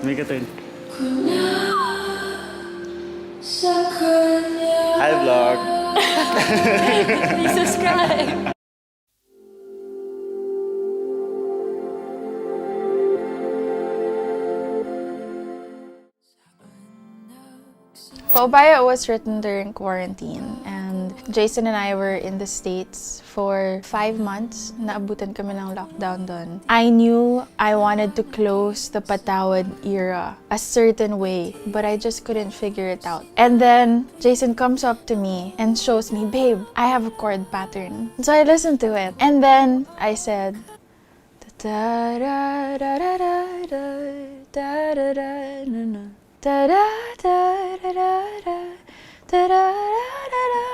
Make a turn. Hi, vlog. Please subscribe. Paubaya was written during quarantine, and Jason and I were in the States for 5 months. Naabutan kami ng lockdown doon. I knew I wanted to close the Patawad era a certain way, but I just couldn't figure it out. And then Jason comes up to me and shows me, "Babe, I have a chord pattern." So I listened to it, and then I said, da da da da da da da da da da. Da da da da da da da da da.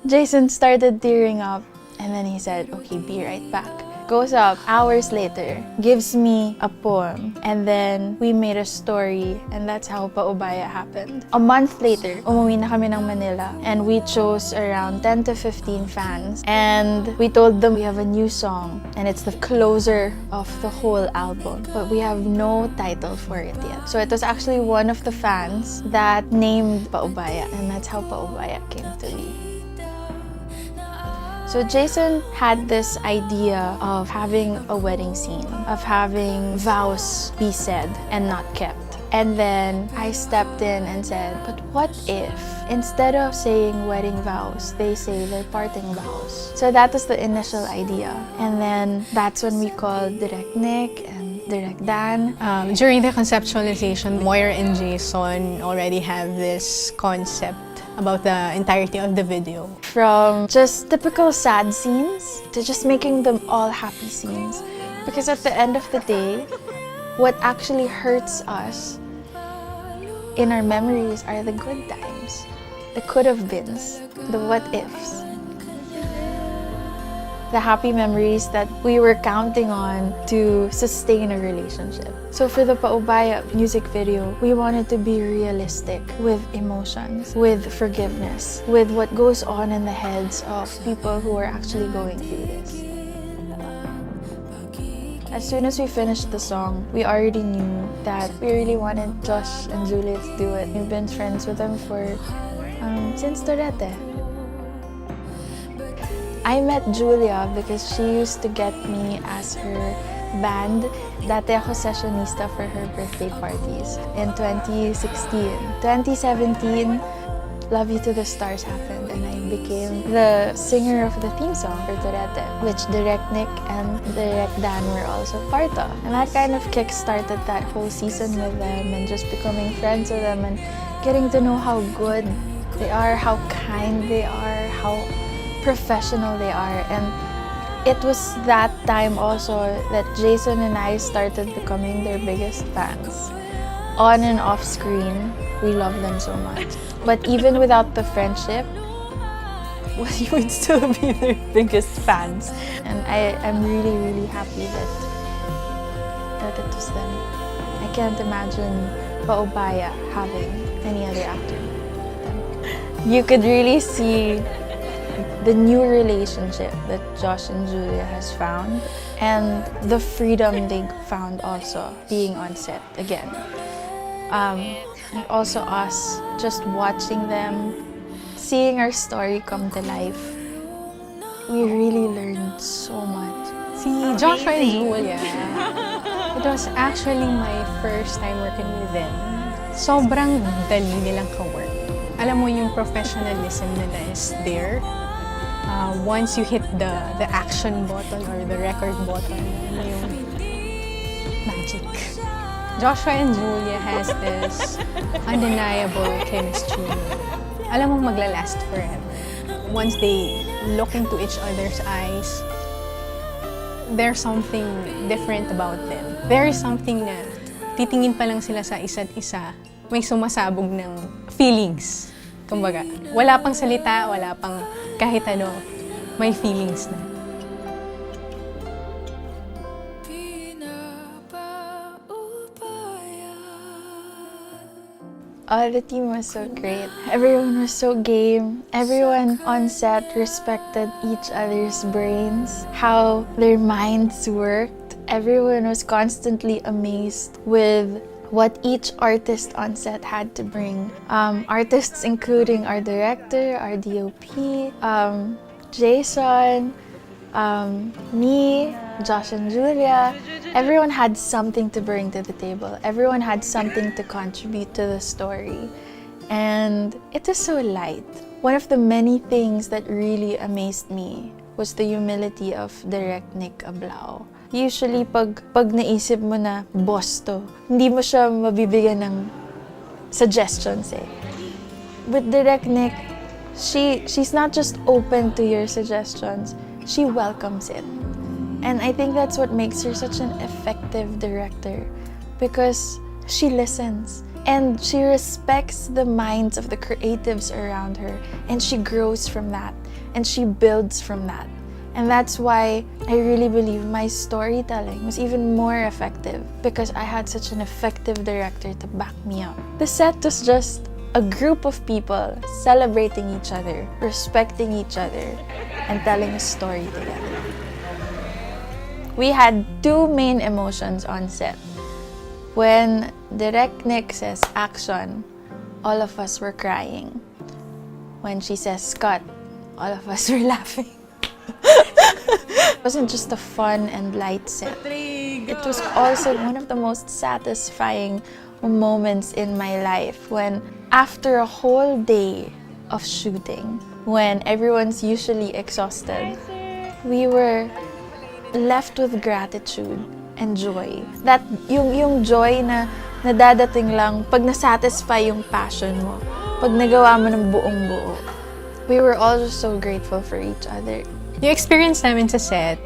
Jason started tearing up, and then he said, "Okay, be right back." Goes up hours later, gives me a poem, and then we made a story, and that's how Paubaya happened. A month later, umuwi na kami ng Manila, and we chose around 10 to 15 fans, and we told them we have a new song, and it's the closer of the whole album, but we have no title for it yet. So it was actually one of the fans that named Paubaya, and that's how Paubaya came to be. So Jason had this idea of having a wedding scene, of having vows be said and not kept. And then I stepped in and said, but what if instead of saying wedding vows, they say their parting vows? So that was the initial idea. And then that's when we called Direct Nick and Direct Dan. During the conceptualization, Moira and Jason already have this concept about the entirety of the video. From just typical sad scenes to just making them all happy scenes. Because at the end of the day, what actually hurts us in our memories are the good times, the could-have-beens, the what-ifs. The happy memories that we were counting on to sustain a relationship. So for the Paubaya music video, we wanted to be realistic with emotions, with forgiveness, with what goes on in the heads of people who are actually going through this. As soon as we finished the song, we already knew that we really wanted Josh and Julia to do it. We've been friends with them for since Torre. I met Julia because she used to get me as her band. Dati ako sessionista for her birthday parties in 2016. 2017, Love You to the Stars happened, and I became the singer of the theme song for Torre, which Direct Nick and Direct Dan were also part of. And that kind of kick-started that whole season with them, and just becoming friends with them and getting to know how good they are, how kind they are, how professional they are. And it was that time also that Jason and I started becoming their biggest fans. On and off screen, we love them so much. But even without the friendship, we would still be their biggest fans. And I'm really, really happy that it was them. I can't imagine Paubaya having any other actor than them. You could really see the new relationship that Josh and Julia has found, and the freedom they found also being on set again. And also us just watching them, seeing our story come to life. We really learned so much. Si Joshua and Julia, it was actually my first time working with them. Sobrang dali nilang ka-work. Alam mo yung professionalism nila is there. Once you hit the action button or the record button, yung magic. Joshua and Julia has this undeniable chemistry. Alam mong maglalast forever. Once they look into each other's eyes, there's something different about them. There is something na titingin pa lang sila sa isa't isa, may sumasabog ng feelings. Kumbaga, wala pang salita, wala pang kahit ano, may feelings na. Oh, the team was so great. Everyone was so game. Everyone on set respected each other's brains, how their minds worked. Everyone was constantly amazed with what each artist on set had to bring. Artists including our director, our DOP, Jason, me, Josh and Julia. Everyone had something to bring to the table. Everyone had something to contribute to the story. And it was so light. One of the many things that really amazed me was the humility of Direct Nick Ablao. Usually, pag naisip mo na boss to, hindi mo siya mabibigyan ng suggestions eh. With Direct Nick, she's not just open to your suggestions, she welcomes it. And I think that's what makes her such an effective director, because she listens and she respects the minds of the creatives around her, and she grows from that and she builds from that. And that's why I really believe my storytelling was even more effective, because I had such an effective director to back me up. The set was just a group of people celebrating each other, respecting each other, and telling a story together. We had two main emotions on set. When Direct Nick says action, all of us were crying. When she says cut, all of us were laughing. It wasn't just a fun and light set. It was also one of the most satisfying moments in my life, when after a whole day of shooting, when everyone's usually exhausted, we were left with gratitude and joy. That yung joy na nadadating lang pag nasatisfy yung passion mo, pag nagawa mo ng buong buo. We were all just so grateful for each other. Yung experience namin sa set,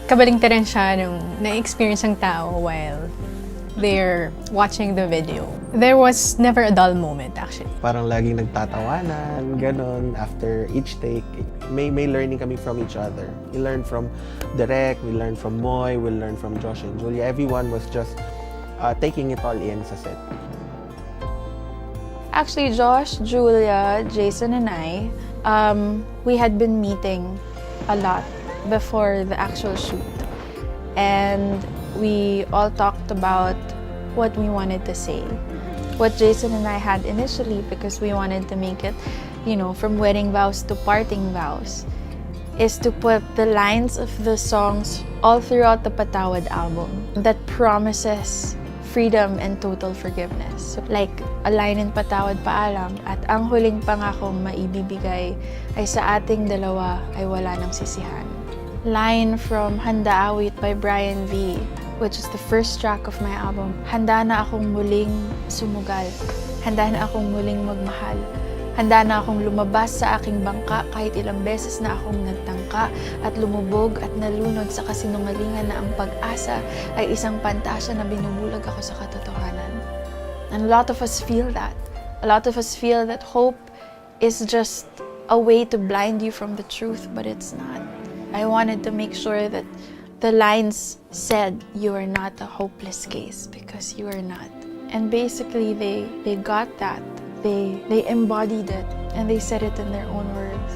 kabalingtaran siya nung na-experience ng tao while they're watching the video. There was never a dull moment, actually. Parang laging nagtatawanan, ganon, after each take. May learning kami from each other. We learned from Direk, we learned from Moy, we learned from Josh and Julia. Everyone was just taking it all in sa set. Actually, Josh, Julia, Jason, and I, we had been meeting a lot before the actual shoot. And we all talked about what we wanted to say. What Jason and I had initially, because we wanted to make it, from wedding vows to parting vows, is to put the lines of the songs all throughout the Patawad album that promises freedom and total forgiveness. So, like a line in Patawad Paalam, at ang huling pangakong maibibigay ay sa ating dalawa ay wala nang sisihan. Line from Handa Awit by Brian V, which is the first track of my album. Handa na akong muling sumugal. Handa na akong muling magmahal. Handa na akong lumabas sa aking bangka kahit ilang beses na akong nagtangka at lumubog at nalunod sa kasinungalingan na ang pag-asa ay isang pantasya na binubulag ako sa katotohanan. And a lot of us feel that. A lot of us feel that hope is just a way to blind you from the truth, but it's not. I wanted to make sure that the lines said you are not a hopeless case, because you are not. And basically they got that. They embodied it, and they said it in their own words.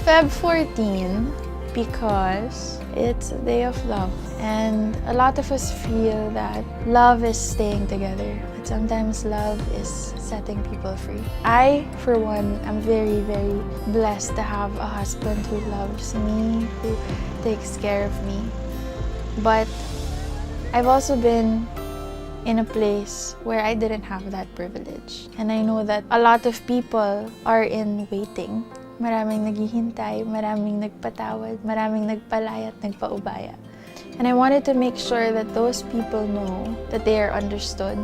Feb 14, because it's a day of love, and a lot of us feel that love is staying together, but sometimes love is setting people free. I, for one, am very, very blessed to have a husband who loves me, who takes care of me. But I've also been in a place where I didn't have that privilege. And I know that a lot of people are in waiting. Maraming naghihintay, maraming nagpatawad, maraming nagpalayat, nagpaubaya. And I wanted to make sure that those people know that they are understood,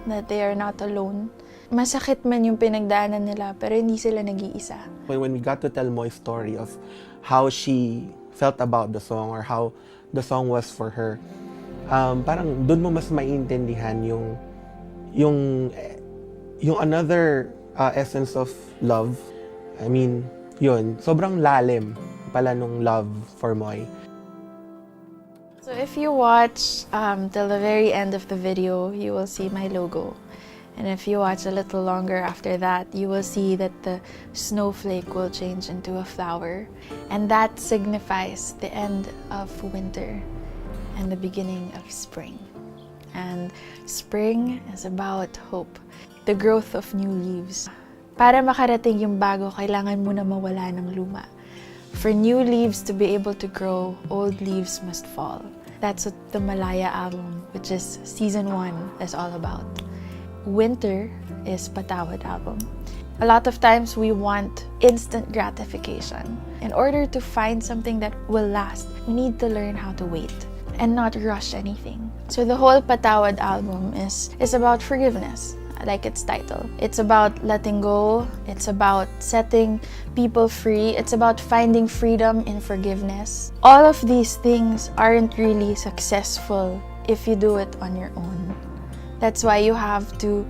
that they are not alone. Masakit man yung pinagdaanan nila, pero hindi sila nag-iisa. When we got to tell Moy's story of how she felt about the song or how the song was for her, parang doon mo mas maiintindihan yung another essence of love. I mean, yun, sobrang lalim pala nung love for Moy. So if you watch till the very end of the video, you will see my logo. And if you watch a little longer after that, you will see that the snowflake will change into a flower. And that signifies the end of winter and the beginning of spring. And spring is about hope, the growth of new leaves. Para makarating yung bago, kailangan mo na mawala ng luma. For new leaves to be able to grow, old leaves must fall. That's what the Malaya album, which is season 1, is all about. Winter is Patawad album. A lot of times we want instant gratification. In order to find something that will last, we need to learn how to wait and not rush anything. So the whole Patawad album is about forgiveness, like its title. It's about letting go, it's about setting people free, it's about finding freedom in forgiveness. All of these things aren't really successful if you do it on your own. That's why you have to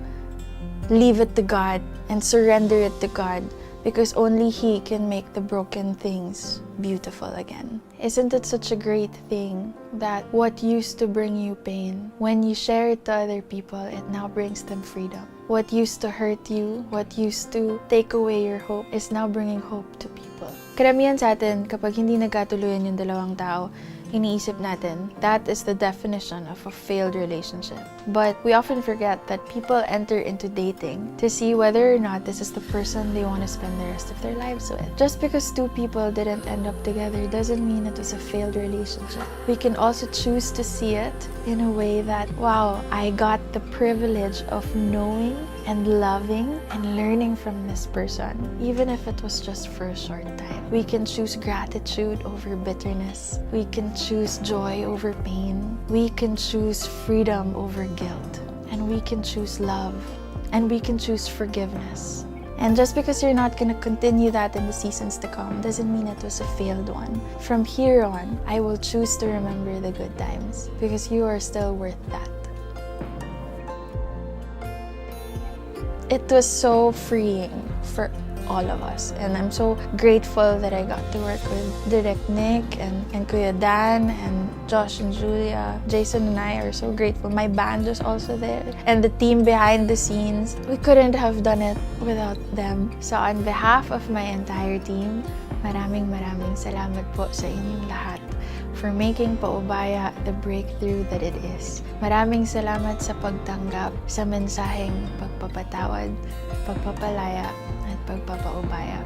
leave it to God and surrender it to God, because only He can make the broken things beautiful again. Isn't it such a great thing that what used to bring you pain, when you share it to other people, it now brings them freedom? What used to hurt you, what used to take away your hope, is now bringing hope to people. Karamihan sa atin, kapag hindi nagkatuluyan yung dalawang tao, iniisip natin, that is the definition of a failed relationship. But we often forget that people enter into dating to see whether or not this is the person they want to spend the rest of their lives with. Just because two people didn't end up together doesn't mean it was a failed relationship. We can also choose to see it in a way that, wow, I got the privilege of knowing and loving and learning from this person, even if it was just for a short time. We can choose gratitude over bitterness. We can choose joy over pain. We can choose freedom over guilt. And we can choose love. And we can choose forgiveness. And just because you're not going to continue that in the seasons to come doesn't mean it was a failed one. From here on, I will choose to remember the good times, because you are still worth that. It was so freeing for all of us. And I'm so grateful that I got to work with Direct Nick and Kuya Dan and Josh and Julia. Jason and I are so grateful. My band was also there. And the team behind the scenes. We couldn't have done it without them. So on behalf of my entire team, maraming salamat po sa inyong lahat for making Paubaya the breakthrough that it is. Maraming salamat sa pagtanggap sa mensaheng pagpapatawad, pagpapalaya, at pagpapaubaya.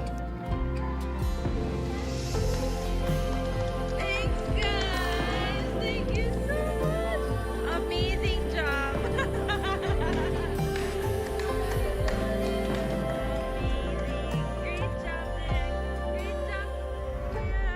Thanks, guys! Thank you so much! Amazing job! Amazing! Great job, Nick! Great job! Yeah.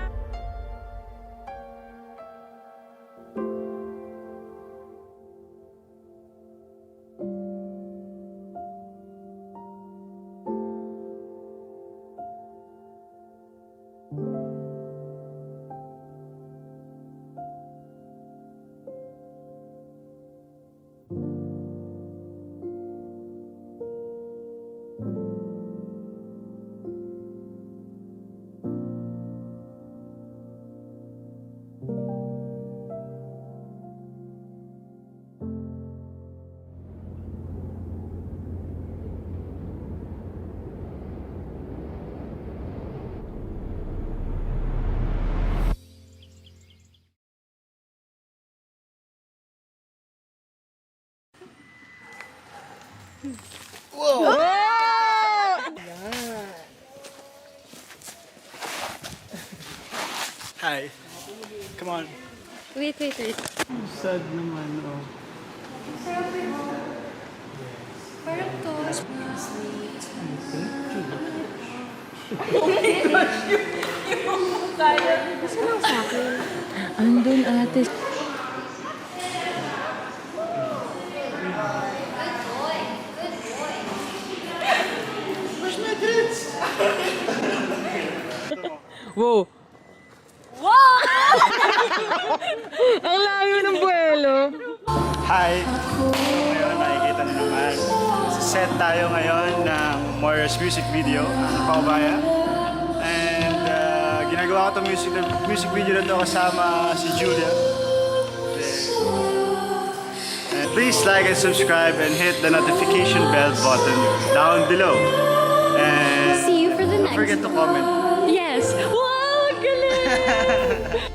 Hi. Come on. Wait. Sad naman, oh. Parang to. Andun ate. Wow! Ang layo ng buwelo. Hi! Ngayon nakikita niyo naman. Set tayo ngayon ng Moira's music video, ang Paubaya. And ginagawa ko itong music video na ito kasama si Julia. And please like and subscribe and hit the notification bell button down below. And See you for the don't next forget to comment. Yes! Wow, galing!